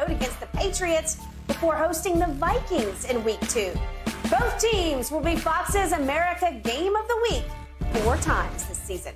road against the Patriots before hosting the Vikings in Week 2. Both teams will be Fox's America Game of the Week 4 times this season.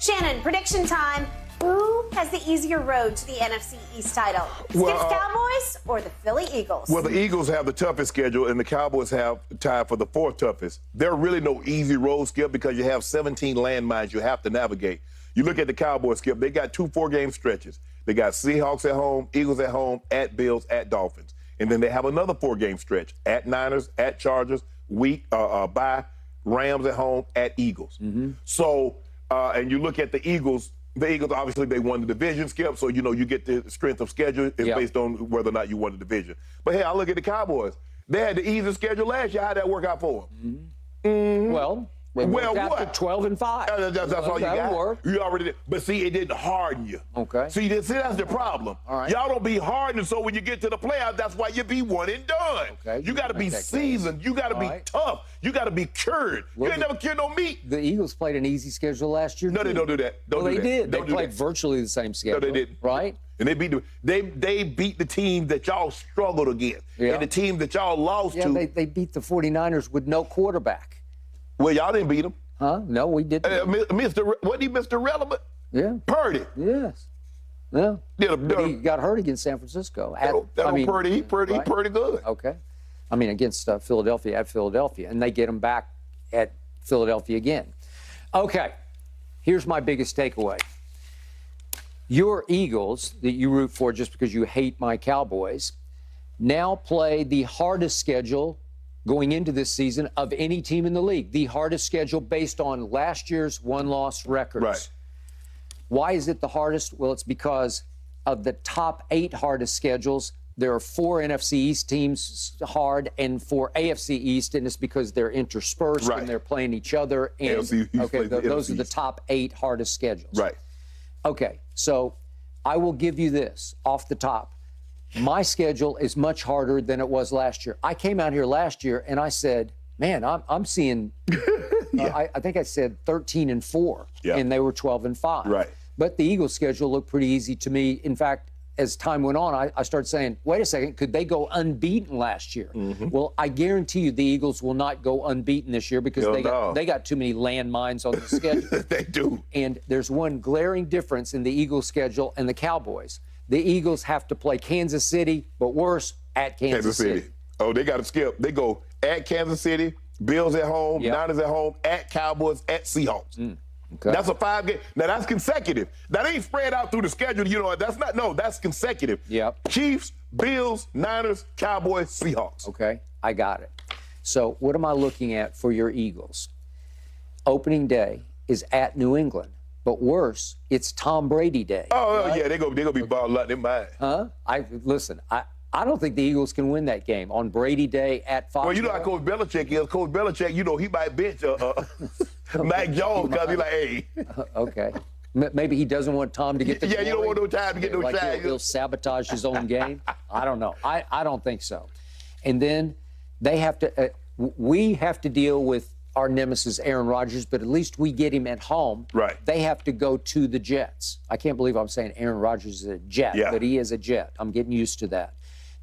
Shannon, prediction time. Who has the easier road to the NFC East title? Skip's Cowboys or the Philly Eagles? Well, the Eagles have the toughest schedule, and the Cowboys have tied for the 4th toughest. There are really no easy road, Skip, because you have 17 landmines you have to navigate. You look at the Cowboys, Skip, they got 2 4-game stretches. They got Seahawks at home, Eagles at home, at Bills, at Dolphins. And then they have another 4-game stretch at Niners, at Chargers, by Rams at home, at Eagles. So, and you look at the Eagles obviously, they won the division, Skip, so, you know, you get the strength of schedule is based on whether or not you won the division. But, hey, I look at the Cowboys. They had the easiest schedule last year. How'd that work out for them? Well, what? 12 and 5. That's all you got. Work. You already did. But see, it didn't harden you. Okay. See, that's the problem. All right. Y'all don't be hardened, so when you get to the playoffs, that's why you be one and done. Okay. You got to be seasoned. You got to be tough. You got to be cured. You ain't never cured no meat. The Eagles played an easy schedule last year. No, they don't do that. They did. They played virtually the same schedule. No, they didn't. Right? And they beat the team that y'all struggled against. Yeah. And the team that y'all lost to. Yeah, they beat the 49ers with no quarterback. Well, y'all didn't beat them. Huh? No, we didn't. Wasn't he Mr. Relevant? Yeah. Purdy. Yes. Yeah. But he got hurt against San Francisco. Purdy, he pretty good. Okay. I mean, against Philadelphia at Philadelphia. And they get him back at Philadelphia again. Okay. Here's my biggest takeaway. Your Eagles, that you root for just because you hate my Cowboys, now play the hardest schedule going into this season of any team in the league. The hardest schedule based on last year's one-loss records. Right. Why is it the hardest? Well, it's because of the top 8 hardest schedules. There are 4 NFC East teams hard and 4 AFC East, and it's because they're interspersed and they're playing each other. And those are the top 8 hardest schedules. Right. Okay, so I will give you this off the top. My schedule is much harder than it was last year. I came out here last year and I said, man, I'm seeing, I think I said 13 and 4, and they were 12 and 5. Right. But the Eagles' schedule looked pretty easy to me. In fact, as time went on, I started saying, wait a second, could they go unbeaten last year? Well, I guarantee you the Eagles will not go unbeaten this year because they got too many landmines on the schedule. They do. And there's one glaring difference in the Eagles' schedule and the Cowboys. The Eagles have to play Kansas City, but worse, at Kansas City. Oh, they got to skip. They go at Kansas City, Bills at home, Niners at home, at Cowboys, at Seahawks. Okay. That's a 5-game. Now, that's consecutive. That ain't spread out through the schedule. You know, that's consecutive. Yep. Chiefs, Bills, Niners, Cowboys, Seahawks. Okay, I got it. So what am I looking at for your Eagles? Opening day is at New England. But worse, it's Tom Brady Day. Yeah, they're gonna be balling out their mind. Huh? I don't think the Eagles can win that game on Brady Day at Fox. Well, you know how Coach Belichick is. Coach Belichick, you know, he might bench Mac Jones because he's like, hey. Okay. Maybe he doesn't want Tom to get the you don't want no time to get no shine. He'll sabotage his own game. I don't know. I don't think so. And then they have to. We have to deal with our nemesis, Aaron Rodgers, but at least we get him at home. Right. They have to go to the Jets. I can't believe I'm saying Aaron Rodgers is a Jet, but he is a Jet. I'm getting used to that.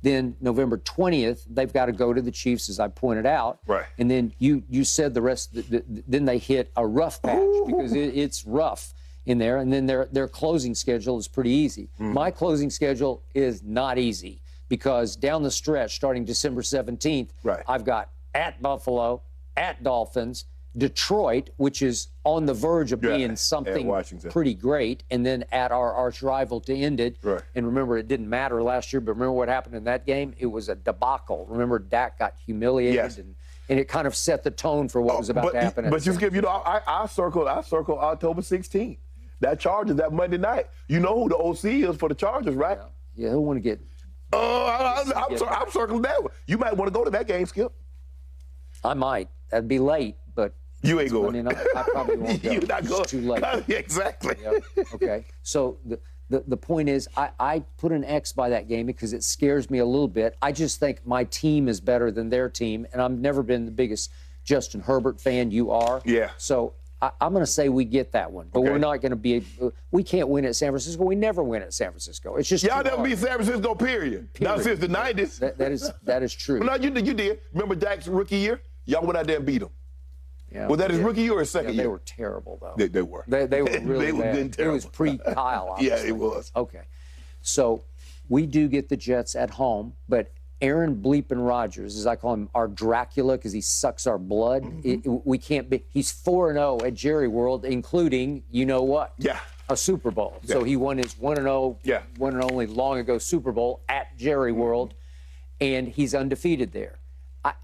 Then November 20th, they've got to go to the Chiefs, as I pointed out. Right. And then you said the rest, then they hit a rough patch because it's rough in there. And then their closing schedule is pretty easy. My closing schedule is not easy because down the stretch, starting December 17th, I've got at Buffalo, at Dolphins, Detroit, which is on the verge of being something pretty great, and then at our arch rival to end it. Right. And remember, it didn't matter last year, but remember what happened in that game? It was a debacle. Remember, Dak got humiliated, and it kind of set the tone for what was about to happen. But you skip, you know, I circled October 16th. That Chargers, that Monday night. You know who the OC is for the Chargers, right? Yeah, who want to get? I'm circling that one. You might want to go to that game, Skip. I might. That'd be late, but you ain't going. I probably won't go. You're not going. It's too late. Exactly. Okay. So the point is, I put an X by that game because it scares me a little bit. I just think my team is better than their team, and I've never been the biggest Justin Herbert fan. You are. Yeah. So I'm going to say we get that one, but Okay. we're not going to be. We can't win at San Francisco. We never win at San Francisco. It's just Y'all too never hard. beat San Francisco, period. Not since the 90s. That is true. No, you did. Remember Dak's rookie year? Y'all went out there and beat him. Yeah, Was that his yeah. rookie year or his second Yeah, year? they were terrible, though. They were. They were really They were bad. good, It terrible. was pre-Kyle, Yeah, obviously. it was. Okay. So we do get the Jets at home, but Aaron Bleepin Rodgers, as I call him, our Dracula, because he sucks our blood. We can't be. He's 4-0 at Jerry World, including, you know what? Yeah. A Super Bowl. Yeah. So he won his 1-0, Yeah. one and only long ago Super Bowl at Jerry World, and he's undefeated there.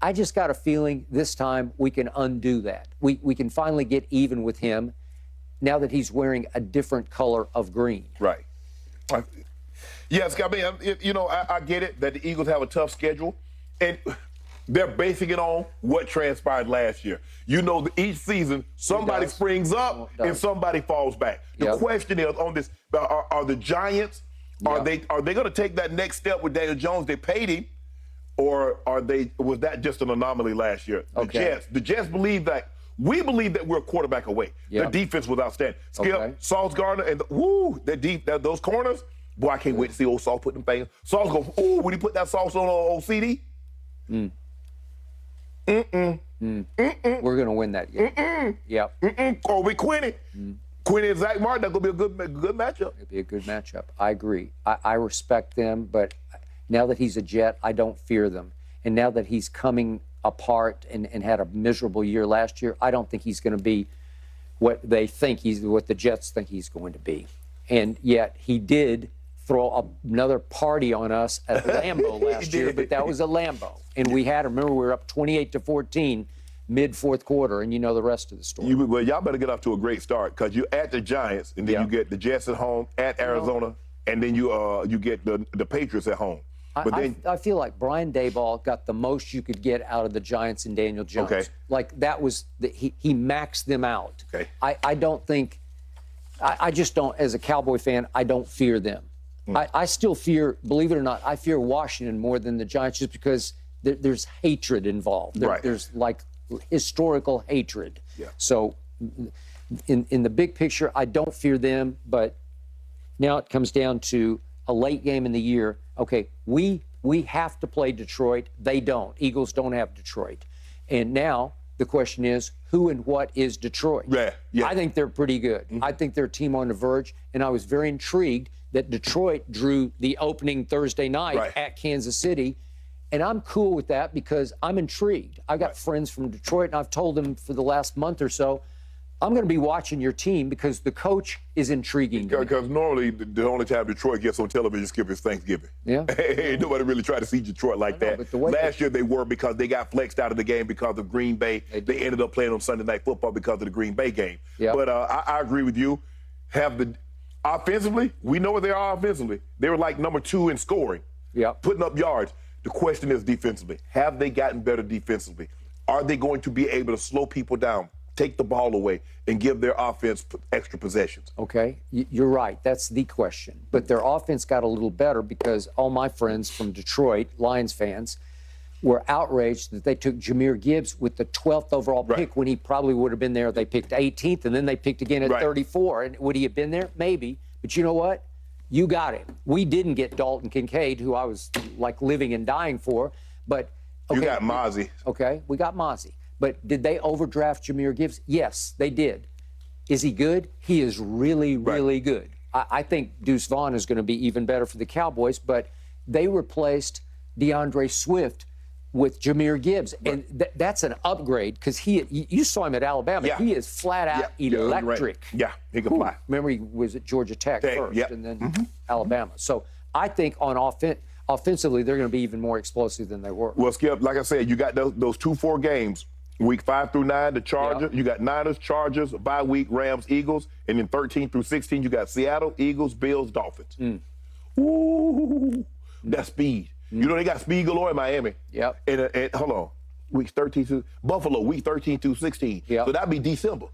I just got a feeling this time we can undo that. We can finally get even with him now that he's wearing a different color of green. Right. Yes, I mean, I get it that the Eagles have a tough schedule, and they're basing it on what transpired last year. Each season, somebody does. springs up It does. and somebody falls back. The Yep. question is on this: are the Giants? Are Yep. they going to take that next step with Daniel Jones? They paid him, or was that just an anomaly last year? The Jets believe that. We believe that we're a quarterback away. Yep. The defense was outstanding. Skip, Okay. Sauce Gardner, and those corners. Boy, I can't wait to see old Sauce put them things. Sauce go, when he put that sauce on old CD. We're going to win that game. Yep. Or with Quinny. Quinny and Zach Martin, that's going to be a good matchup. It'd be a good matchup. I agree. I respect them, but now that he's a Jet, I don't fear them. And now that he's coming apart and had a miserable year last year, I don't think he's going to be what the Jets think he's going to be. And yet he did throw another party on us at Lambeau last year, but that was a Lambeau. And we had, remember, we were up 28-14 mid-fourth quarter, and you know the rest of the story. Well, y'all better get off to a great start because you're at the Giants, and then you get the Jets at home, at Arizona, and then you get the Patriots at home. But I feel like Brian Daboll got the most you could get out of the Giants and Daniel Jones. Okay. Like that was he maxed them out. Okay. I just don't, as a Cowboy fan, I don't fear them. I still fear, believe it or not, I fear Washington more than the Giants just because there's hatred involved. There's like historical hatred. Yeah. So in the big picture, I don't fear them, but now it comes down to a late game in the year. Okay, we have to play Detroit. They don't. Eagles don't have Detroit. And now the question is, who and what is Detroit? Yeah. I think they're pretty good. I think they're a team on the verge, and I was very intrigued that Detroit drew the opening Thursday night at Kansas City. And I'm cool with that because I'm intrigued. I've got friends from Detroit, and I've told them for the last month or so, I'm going to be watching your team because the coach is intriguing to me. Because normally the only time Detroit gets on television, Skip, is Thanksgiving. Yeah. Ain't nobody really tried to see Detroit like that. But the way Last year they were because they got flexed out of the game because of Green Bay. They ended up playing on Sunday Night Football because of the Green Bay game. Yep. But I agree with you. Offensively, we know what they are offensively. They were like number 2 in scoring, putting up yards. The question is defensively. Have they gotten better defensively? Are they going to be able to slow people down, take the ball away, and give their offense extra possessions? Okay, you're right. That's the question. But their offense got a little better because all my friends from Detroit, Lions fans, were outraged that they took Jahmyr Gibbs with the 12th overall pick when he probably would have been there. They picked 18th, and then they picked again at 34. And would he have been there? Maybe. But you know what? You got him. We didn't get Dalton Kincaid, who I was like living and dying for. But okay, You got Mozzie. Okay, we got Mozzie. But did they overdraft Jahmyr Gibbs? Yes, they did. Is he good? He is really, really good. I think Deuce Vaughn is going to be even better for the Cowboys, but they replaced DeAndre Swift with Jahmyr Gibbs, and that's an upgrade because you saw him at Alabama. Yeah. He is flat out electric. Yeah, he can fly. Remember, he was at Georgia Tech first, and then Alabama. So I think on offensively, they're going to be even more explosive than they were. Well, Skip, like I said, you got those 2-4 games. Week 5 through 9, the Chargers. You got Niners, Chargers, bye week, Rams, Eagles. And then 13 through 16, you got Seattle, Eagles, Bills, Dolphins. Ooh, that's speed. You know they got speed galore in Miami. Yep. And hold on, week 13 to Buffalo, week 13 through 16. Yep. So that'd be December.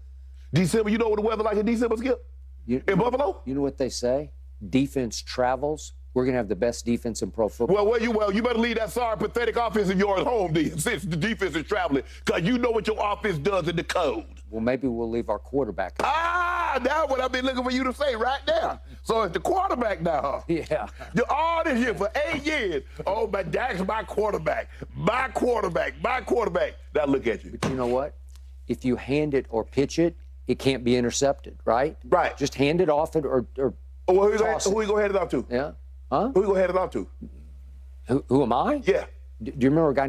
December, you know what the weather like in December, Skip? In Buffalo? You know what they say? Defense travels, we're going to have the best defense in pro football. Well, you better leave that sorry, pathetic offense of yours home then, since the defense is traveling, because you know what your offense does in the code. Well, maybe we'll leave our quarterback. That's what I've been looking for you to say right now. So it's the quarterback now, huh? Yeah. All this year, for 8 years, oh, but Dak's my quarterback. My quarterback. Now look at you. But you know what? If you hand it or pitch it, it can't be intercepted, right? Right. Just hand it off it or Well, who toss you it. going to hand it off to? Yeah. Huh? Who you going to hand it off to? Who am I? Yeah. Do you remember a guy